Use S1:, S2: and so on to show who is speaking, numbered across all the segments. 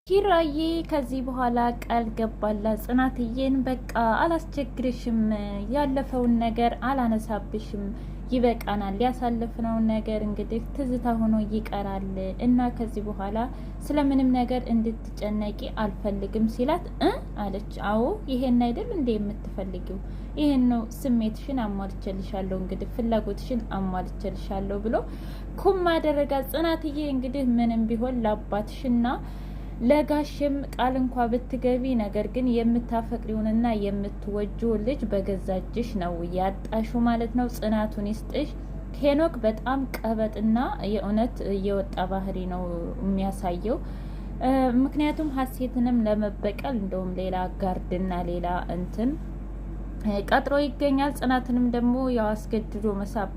S1: ኪራዬ ከዚህ በኋላ ቃል ገባላ ጽናትዬን በቃ አላስቸግርሽም፣ ያለፈውን ነገር አላነሳብሽም፣ ይበቃናል፣ ያሳለፍነውን ነገር እንግዲህ ትዝታ ሆኖ ይቀራል እና ከዚህ በኋላ ስለምንም ነገር እንድትጨነቂ አልፈልግም ሲላት አለች። አዎ ይሄን አይደል እንዴ የምትፈልጊው? ይሄን ነው ስሜትሽን አሟልቼልሻለሁ፣ እንግዲህ ፍላጎትሽን አሟልቼልሻለሁ ብሎ ኩም አደረጋት። ጽናትዬ እንግዲህ ምንም ቢሆን ለአባትሽና ለጋሽም ቃል እንኳ ብትገቢ ነገር ግን የምታፈቅሪውንና የምትወጂውን ልጅ በገዛ እጅሽ ነው ያጣሹ ማለት ነው። ጽናቱን ይስጥሽ። ሄኖክ በጣም ቀበጥና የእውነት የወጣ ባህሪ ነው የሚያሳየው። ምክንያቱም ሀሴትንም ለመበቀል እንደውም ሌላ ጋርድና ሌላ እንትን ቀጥሮ ይገኛል። ጽናትንም ደግሞ ያው አስገድዶ መሳብ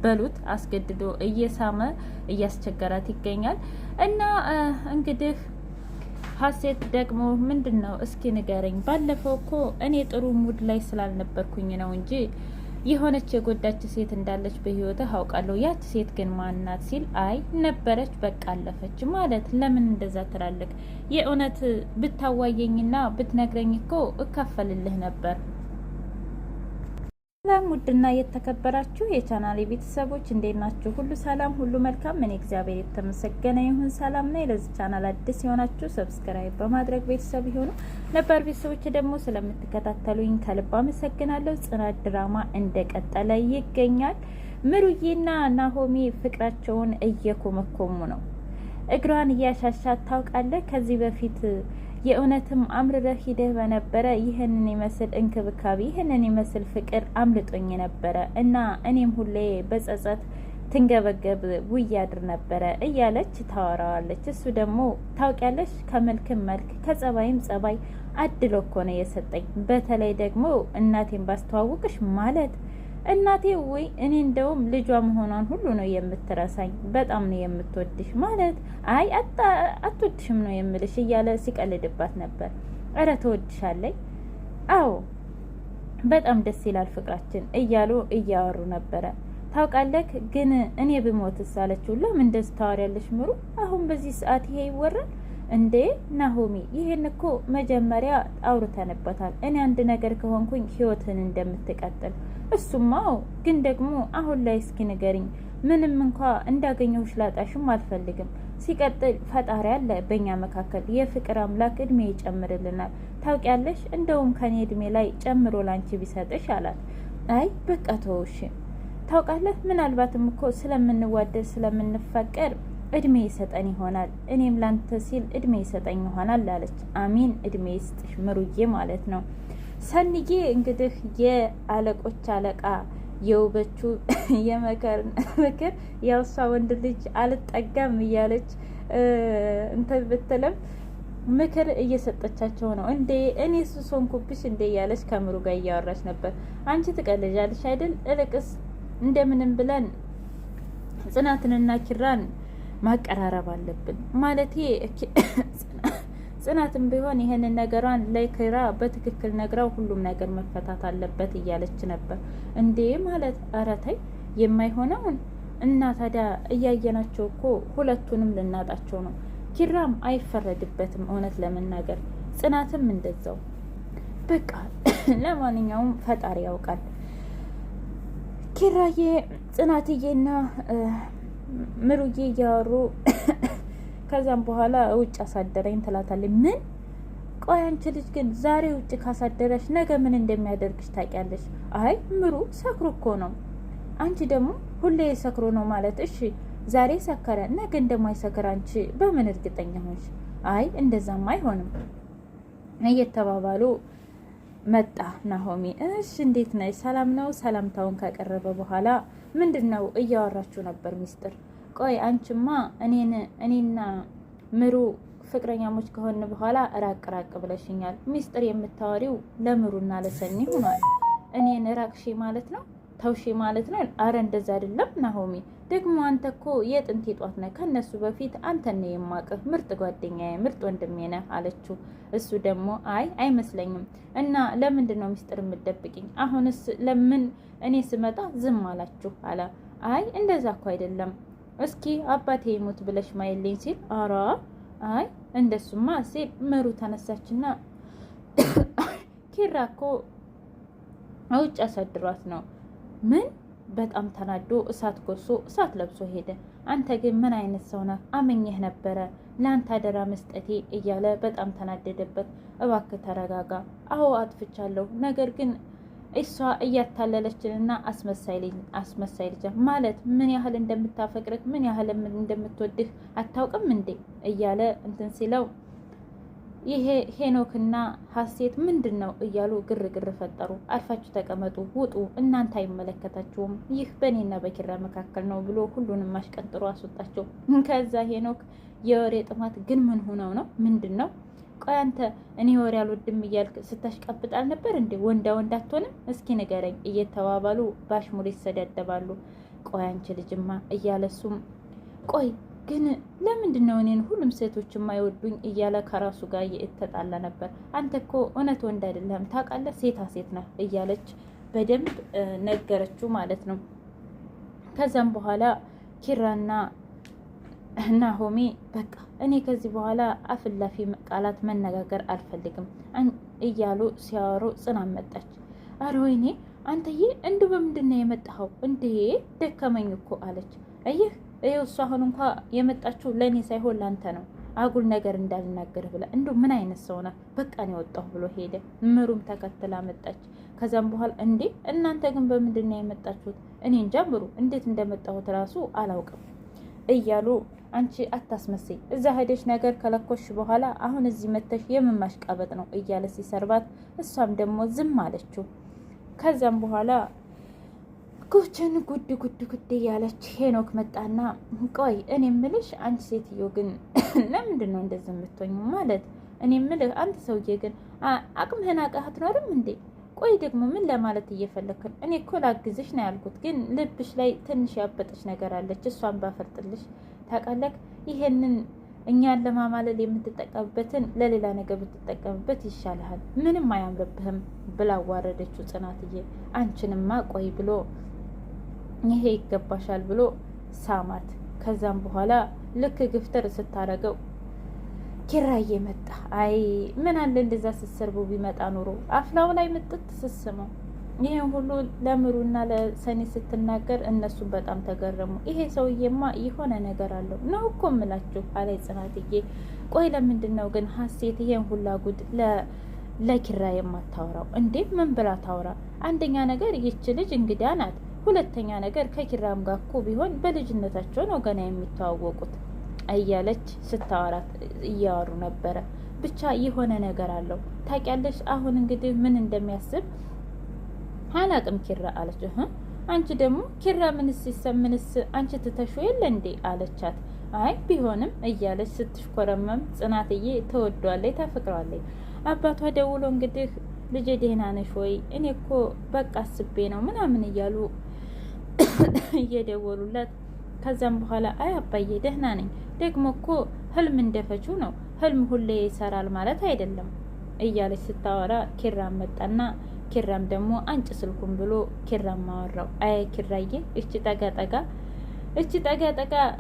S1: በሉት አስገድዶ እየሳመ እያስቸገራት ይገኛል እና እንግዲህ ሀሴት ደግሞ ምንድን ነው እስኪ ንገረኝ፣ ባለፈው እኮ እኔ ጥሩ ሙድ ላይ ስላልነበርኩኝ ነው እንጂ የሆነች የጎዳች ሴት እንዳለች በህይወትህ አውቃለሁ። ያች ሴት ግን ማናት ሲል አይ ነበረች በቃ አለፈች ማለት ለምን እንደዛ ትላለህ? የእውነት ብታዋየኝና ብትነግረኝ እኮ እካፈልልህ ነበር። ሰላም ውድና የተከበራችሁ የቻናሌ ቤተሰቦች እንዴት ናችሁ? ሁሉ ሰላም፣ ሁሉ መልካም። እኔ እግዚአብሔር የተመሰገነ ይሁን ሰላም ነኝ። ለዚህ ቻናል አዲስ የሆናችሁ ሰብስክራይብ በማድረግ ቤተሰብ ይሁኑ። ነባር ቤተሰቦች ደግሞ ስለምትከታተሉኝ ከልብ አመሰግናለሁ። ጽናት ድራማ እንደቀጠለ ይገኛል። ምሩዬና ናሆሚ ፍቅራቸውን እየኮመኮሙ ነው። እግሯን እያሻሻት ታውቃለህ። ከዚህ በፊት የእውነትም አምርረህ ሂደህ በነበረ ይህንን ይመስል እንክብካቤ ይህንን ይመስል ፍቅር አምልጦኝ ነበረ እና እኔም ሁሌ በጸጸት ትንገበገብ ውያድር ነበረ እያለች ታወራዋለች። እሱ ደግሞ ታውቂያለሽ ከመልክም መልክ ከጸባይም ጸባይ አድሎ እኮ ነው የሰጠኝ። በተለይ ደግሞ እናቴን ባስተዋውቅሽ ማለት እናቴ ወይ እኔ እንደውም ልጇ መሆኗን ሁሉ ነው የምትረሳኝ። በጣም ነው የምትወድሽ ማለት አይ አትወድሽም ነው የምልሽ እያለ ሲቀልድባት ነበር። እረ ትወድሻለኝ፣ አዎ በጣም ደስ ይላል ፍቅራችን እያሉ እያወሩ ነበረ። ታውቃለህ ግን እኔ ብሞትስ አለችው። ለምን እንደዚህ ታወሪያለሽ ምሩ? አሁን በዚህ ሰዓት ይሄ ይወራል እንዴ? ናሆሚ ይሄን እኮ መጀመሪያ አውርተንበታል። እኔ አንድ ነገር ከሆንኩኝ ህይወትን እንደምትቀጥል እሱማው ግን ደግሞ አሁን ላይ እስኪ ንገሪኝ፣ ምንም እንኳ እንዳገኘሁሽ ላጣሽም አልፈልግም። ሲቀጥል ፈጣሪ አለ በእኛ መካከል፣ የፍቅር አምላክ እድሜ ይጨምርልናል። ታውቂያለሽ እንደውም ከኔ እድሜ ላይ ጨምሮ ላንቺ ቢሰጥሽ አላት። አይ በቃ ተውሽ። ታውቃለህ ምናልባትም እኮ ስለምንዋደድ ስለምንፈቀር እድሜ ይሰጠን ይሆናል፣ እኔም ላንተ ሲል እድሜ ይሰጠኝ ይሆናል አለች። አሚን እድሜ ይስጥሽ ምሩዬ ማለት ነው። ሰንዬ እንግዲህ የአለቆች አለቃ የውበቹ የመከር ምክር ያው እሷ ወንድ ልጅ አልጠጋም እያለች እንትን ብትልም ምክር እየሰጠቻቸው ነው። እንዴ እኔ ሱሶንኩብሽ እንዴ እያለች ከምሩ ጋር እያወራች ነበር። አንቺ ትቀልጃለሽ አይደል? እልቅስ እንደምንም ብለን ጽናትንና ኪራን ማቀራረብ አለብን ማለቴ ጽናትም ቢሆን ይሄንን ነገሯን ለኪራ በትክክል ነግራው ሁሉም ነገር መፈታት አለበት እያለች ነበር። እንዴ ማለት ኧረ ተይ የማይሆነውን እና ታዲያ እያየናቸው እኮ ሁለቱንም ልናጣቸው ነው። ኪራም አይፈረድበትም እውነት ለመናገር ጽናትም እንደዛው። በቃ ለማንኛውም ፈጣሪ ያውቃል። ኪራዬ ጽናትዬና ምሩዬ እያወሩ ከዛም በኋላ ውጭ አሳደረኝ ትላታለች። ምን ቆይ አንቺ ልጅ ግን ዛሬ ውጭ ካሳደረሽ ነገ ምን እንደሚያደርግሽ ታውቂያለሽ? አይ ምሩ ሰክሮ እኮ ነው። አንቺ ደግሞ ሁሌ ሰክሮ ነው ማለት እሺ ዛሬ ሰከረ ነገ እንደማይሰክር አንቺ በምን እርግጠኛ ሆንሽ? አይ እንደዛም አይሆንም እየተባባሉ መጣ ናሆሚ። እሺ እንዴት ነሽ? ሰላም ነው? ሰላምታውን ካቀረበ በኋላ ምንድነው እያወራችሁ ነበር ሚስጥር? ቆይ አንቺማ እኔና ምሩ ፍቅረኛሞች ከሆን በኋላ ራቅ ራቅ ብለሽኛል። ሚስጥር የምታወሪው ለምሩና ለሰኒ ሆኗል። እኔን ራቅሺ ማለት ነው? ተውሺ ማለት ነው? አረ እንደዛ አይደለም ናሆሚ። ደግሞ አንተ እኮ የጥንት ጧት ነህ። ከነሱ በፊት አንተን ነው የማውቅህ። ምርጥ ጓደኛዬ፣ ምርጥ ወንድሜ ነህ አለችው። እሱ ደግሞ አይ አይመስለኝም። እና ለምንድን ነው ሚስጥር የምትደብቅኝ? አሁንስ ለምን እኔ ስመጣ ዝም አላችሁ አለ። አይ እንደዛ እኮ አይደለም። እስኪ አባቴ ይሙት ብለሽ ማይልኝ ሲል አራ አይ እንደሱማ ሲል ምሩ ተነሳችና ኪራ እኮ ውጭ አሳድሯት ነው። ምን? በጣም ተናዶ እሳት ጎርሶ እሳት ለብሶ ሄደ። አንተ ግን ምን አይነት ሰው ነህ? አመኘህ ነበረ ለአንተ አደራ መስጠቴ እያለ በጣም ተናደደበት። እባክህ ተረጋጋ። አዎ አጥፍቻለሁ፣ ነገር ግን እሷ እያታለለችንና አስመሳይ ልጅ ማለት ምን ያህል እንደምታፈቅርህ ምን ያህል እንደምትወድህ አታውቅም እንዴ እያለ እንትን ሲለው ይሄ ሄኖክና ሀሴት ምንድን ነው እያሉ ግርግር ፈጠሩ። አልፋችሁ ተቀመጡ፣ ውጡ፣ እናንተ አይመለከታችሁም፣ ይህ በእኔና በኪራ መካከል ነው ብሎ ሁሉንም አሽቀንጥሮ አስወጣቸው። ከዛ ሄኖክ የወሬ ጥማት ግን ምን ሆነው ነው? ምንድን ነው? ቆይ አንተ እኔ ወሬ አልወድም እያልክ ስታሽቀብጥ አልነበር እንዴ? ወንዳ ወንድ አትሆንም? እስኪ ንገረኝ እየተባባሉ ባሽሙር ይሰዳደባሉ። ቆይ አንቺ ልጅማ እያለሱም ቆይ ግን ለምንድን ነው እኔን ሁሉም ሴቶች የማይወዱኝ እያለ ከራሱ ጋር እየተጣላ ነበር። አንተ እኮ እውነት ወንድ አይደለም ታውቃለህ፣ ሴታ ሴት ነህ እያለች በደንብ ነገረችው ማለት ነው። ከዛም በኋላ ኪራና ናሆሜ በቃ እኔ ከዚህ በኋላ አፍላፊ ቃላት መነጋገር አልፈልግም እያሉ ሲያወሩ ጽናት መጣች። አረ ወይኔ አንተዬ እንዱ በምንድን ነው የመጣኸው እንዴ? ደከመኝ እኮ አለች። ይኸው እሱ አሁን እንኳ የመጣችው ለእኔ ሳይሆን ላንተ ነው፣ አጉል ነገር እንዳልናገርህ ብላ እንዱ ምን አይነት ሰው ነህ? በቃ ነው የወጣሁ ብሎ ሄደ። ምሩም ተከትላ መጣች። ከዛም በኋላ እንዴ እናንተ ግን በምንድን ነው የመጣችሁት? እኔ እንጃ ምሩ እንዴት እንደመጣሁት ራሱ አላውቅም እያሉ አንቺ አታስመስይ፣ እዛ ሄደሽ ነገር ከለኮሽ በኋላ አሁን እዚህ መተሽ የምማሽቃበጥ ነው እያለ ሲሰርባት እሷም ደግሞ ዝም አለችው። ከዛም በኋላ ጉችን ጉድ እያለች ሄኖክ መጣና ቆይ እኔ ምልሽ አንቺ ሴትዮ ግን ለምንድን ነው እንደዚህ የምትሆኝ? ማለት እኔ ምልህ አንተ ሰውዬ ግን አቅምህን አውቀህ አትኖርም እንዴ? ቆይ ደግሞ ምን ለማለት እየፈለግን? እኔ እኮ ላግዝሽ ነው ያልኩት፣ ግን ልብሽ ላይ ትንሽ ያበጠች ነገር አለች፣ እሷን ባፈርጥልሽ ታውቃለህ። ይሄንን እኛን ለማማለል የምትጠቀምበትን ለሌላ ነገር ብትጠቀምበት ይሻልሃል፣ ምንም አያምርብህም ብላ አዋረደችው ጽናትዬ። አንቺንማ ቆይ ብሎ ይሄ ይገባሻል ብሎ ሳማት። ከዛም በኋላ ልክ ግፍትር ስታረገው ኪራዬ መጣ። አይ ምን አለ እንደዛ ስትሰርቡ ቢመጣ ኑሮ አፍላው ላይ ምጥት ስስመው። ይሄን ሁሉ ለምሩና ለሰኔ ስትናገር እነሱ በጣም ተገረሙ። ይሄ ሰውዬማ የሆነ ነገር አለው ነው እኮ ምላችሁ አለ ጽናትዬ። ቆይ ለምንድን ነው ግን ሀሴት ይሄን ሁላ ጉድ ለኪራ የማታወራው እንዴ? ምን ብላ ታወራ? አንደኛ ነገር ይች ልጅ እንግዳ ናት፣ ሁለተኛ ነገር ከኪራም ጋር እኮ ቢሆን በልጅነታቸው ነው ገና የሚተዋወቁት እያለች ስታወራት እያወሩ ነበረ። ብቻ የሆነ ነገር አለው ታውቂያለሽ። አሁን እንግዲህ ምን እንደሚያስብ አላቅም ኪራ አለች። አንቺ ደግሞ ኪራ ምንስ አንቺ ትተሹ የለ እንዴ አለቻት። አይ ቢሆንም እያለች ስትሽኮረመም ጽናትዬ ተወዷለች፣ ታፈቅረዋለች። አባቷ ደውሎ እንግዲህ ልጄ ደህና ነሽ ወይ? እኔ እኮ በቃ አስቤ ነው ምናምን እያሉ እየደወሉለት ከዛም በኋላ አይ አባዬ ደህና ነኝ፣ ደግሞ እኮ ህልም እንደፈችው ነው፣ ህልም ሁሌ ይሰራል ማለት አይደለም እያለች ስታወራ ኪራም መጣና ኪራም ደግሞ አንጭ ስልኩን ብሎ ኪራም አወራው። አይ ኪራዬ እቺ ጠጋ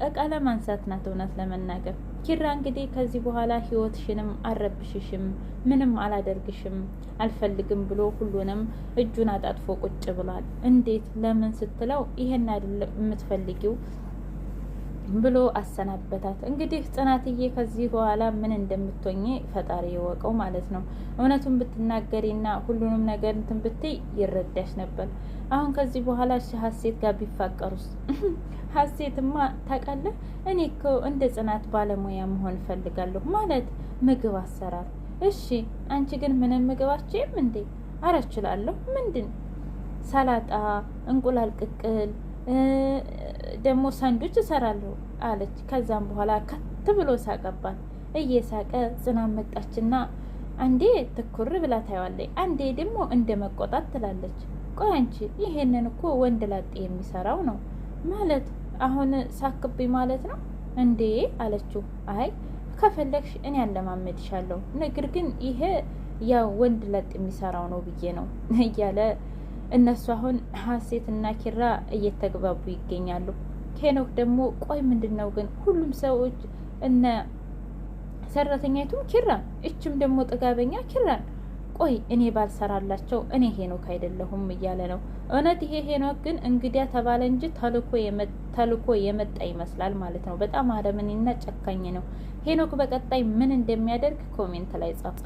S1: እቃ ለማንሳት ናት። እውነት ለመናገር ኪራ እንግዲህ ከዚህ በኋላ ህይወትሽንም አረብሽሽም፣ ምንም አላደርግሽም፣ አልፈልግም ብሎ ሁሉንም እጁን አጣጥፎ ቁጭ ብሏል። እንዴት ለምን ስትለው ይሄን አይደለም የምትፈልጊው ብሎ አሰናበታት። እንግዲህ ጽናትዬ ከዚህ በኋላ ምን እንደምትሆኚ ፈጣሪ ይወቀው ማለት ነው። እውነቱን ብትናገሪና ሁሉንም ነገር እንትን ብትይ ይረዳሽ ነበር። አሁን ከዚህ በኋላ ሀሴት ጋር ቢፋቀሩስ? ሀሴትማ ታውቃለህ፣ እኔ እኮ እንደ ጽናት ባለሙያ መሆን እፈልጋለሁ ማለት ምግብ አሰራር። እሺ አንቺ ግን ምንም ምግብ አትችይም እንዴ? ኧረ እችላለሁ። ምንድን? ሰላጣ፣ እንቁላል ቅቅል ደግሞ ሳንዱች እሰራለሁ አለች። ከዛም በኋላ ከት ብሎ ሳቀባት። እየሳቀ ጽናት መጣችና አንዴ ትኩር ብላ ታየዋለች፣ አንዴ ደግሞ እንደ መቆጣት ትላለች። ቆይ አንቺ ይሄንን እኮ ወንድ ላጤ የሚሰራው ነው ማለት አሁን ሳክብኝ ማለት ነው እንዴ አለችው። አይ ከፈለግሽ እኔ አለማመድሻለሁ፣ ነገር ግን ይሄ ያው ወንድ ላጤ የሚሰራው ነው ብዬ ነው እያለ እነሱ አሁን ሀሴትና ኪራ እየተግባቡ ይገኛሉ። ሄኖክ ደግሞ ቆይ ምንድን ነው ግን ሁሉም ሰዎች እነ ሰራተኛይቱም ኪራን፣ እችም ደግሞ ጥጋበኛ ኪራን። ቆይ እኔ ባልሰራላቸው እኔ ሄኖክ አይደለሁም እያለ ነው። እውነት ይሄ ሄኖክ ግን እንግዲያ ተባለ እንጂ ተልኮ የመጣ ይመስላል ማለት ነው። በጣም አረመኔና ጨካኝ ነው ሄኖክ። በቀጣይ ምን እንደሚያደርግ ኮሜንት ላይ ጻፉ።